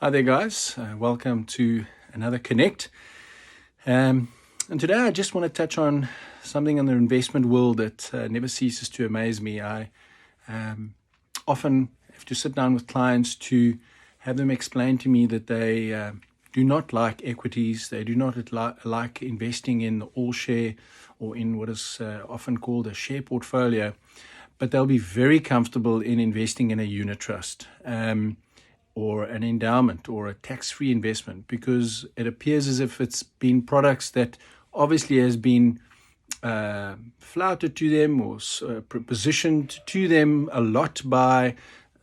Hi there, guys. Welcome to another Connect. And today I just want to touch on something in the investment world that never ceases to amaze me. I often have to sit down with clients to have them explain to me that they do not like equities. They do not like investing in the all share or in what is often called a share portfolio, but they'll be very comfortable in investing in a unit trust. Or an endowment or a tax-free investment, because it appears as if it's been products that obviously has been flouted to them or positioned to them a lot by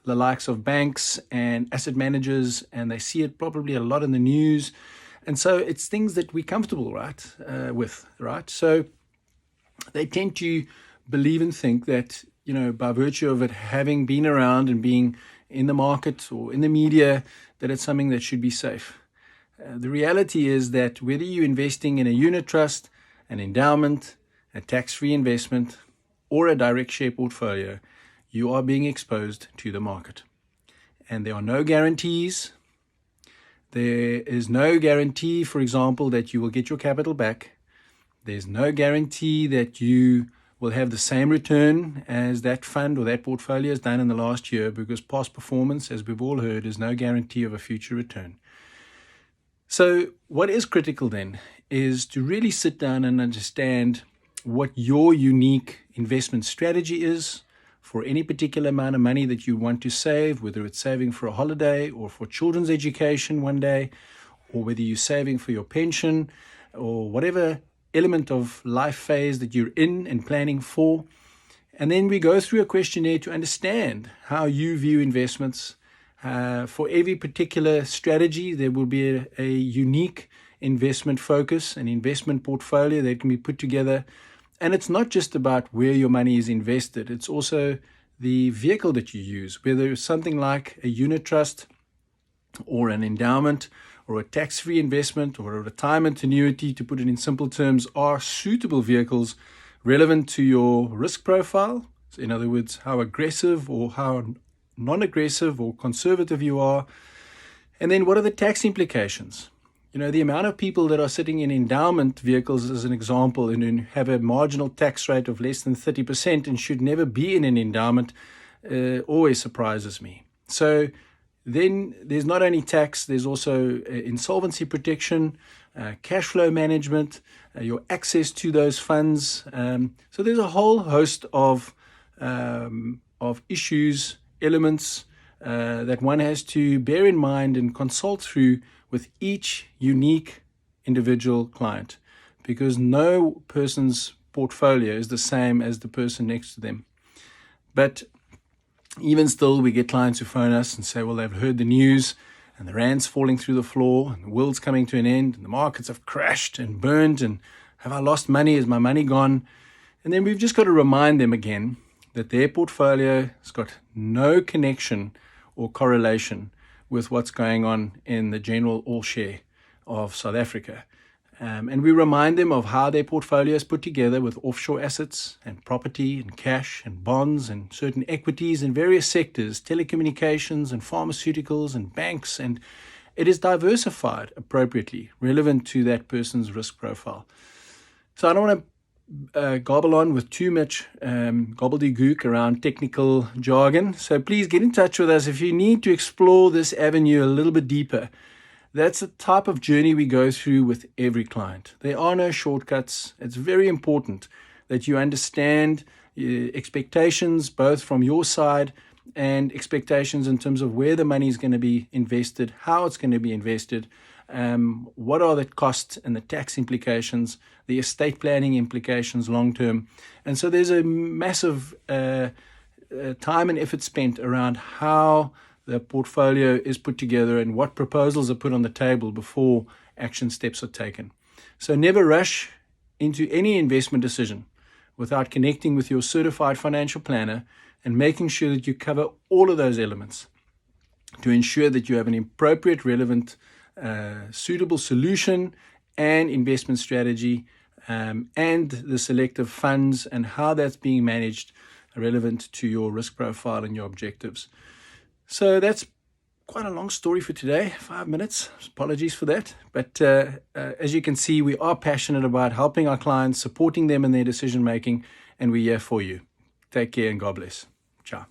the likes of banks and asset managers, and they see it probably a lot in the news. And so it's things that we're comfortable, with, right? So they tend to believe and think that, by virtue of it having been around and being in the market or in the media, that it's something that should be safe. The reality is that whether you're investing in a unit trust, an endowment, a tax-free investment, or a direct share portfolio, you are being exposed to the market. And there are no guarantees. There is no guarantee, for example, that you will get your capital back. There's no guarantee that you will have the same return as that fund or that portfolio has done in the last year, because past performance, as we've all heard, is no guarantee of a future return. So what is critical then is to really sit down and understand what your unique investment strategy is for any particular amount of money that you want to save, whether it's saving for a holiday or for children's education one day, or whether you're saving for your pension or whatever element of life phase that you're in and planning for. And then we go through a questionnaire to understand how you view investments. For every particular strategy, there will be a unique investment focus, an investment portfolio that can be put together. And it's not just about where your money is invested. It's also the vehicle that you use, whether it's something like a unit trust or an endowment or a tax-free investment or a retirement annuity, to put it in simple terms, are suitable vehicles relevant to your risk profile. So in other words, how aggressive or how non-aggressive or conservative you are. And then what are the tax implications? The amount of people that are sitting in endowment vehicles, as an example, and have a marginal tax rate of less than 30% and should never be in an endowment, always surprises me. So then there's not only tax, there's also insolvency protection, cash flow management, your access to those funds. So there's a whole host of issues, elements that one has to bear in mind and consult through with each unique individual client, because no person's portfolio is the same as the person next to them. But even still, we get clients who phone us and say, well, they've heard the news and the rand's falling through the floor and the world's coming to an end and the markets have crashed and burned, and have I lost money? Is my money gone? And then we've just got to remind them again that their portfolio has got no connection or correlation with what's going on in the general all share of South Africa. And we remind them of how their portfolio is put together with offshore assets and property and cash and bonds and certain equities in various sectors, telecommunications and pharmaceuticals and banks, and it is diversified appropriately, relevant to that person's risk profile. So I don't want to gobble on with too much gobbledygook around technical jargon. So please get in touch with us if you need to explore this avenue a little bit deeper. That's the type of journey we go through with every client. There are no shortcuts. It's very important that you understand expectations, both from your side and expectations in terms of where the money is going to be invested, how it's going to be invested, what are the costs and the tax implications, the estate planning implications long term. And so there's a massive time and effort spent around how the portfolio is put together and what proposals are put on the table before action steps are taken. So never rush into any investment decision without connecting with your certified financial planner and making sure that you cover all of those elements to ensure that you have an appropriate, relevant, suitable solution and investment strategy, and the selective funds and how that's being managed relevant to your risk profile and your objectives. So that's quite a long story for today, 5 minutes. Apologies for that. But as you can see, we are passionate about helping our clients, supporting them in their decision making, and we're here for you. Take care and God bless. Ciao.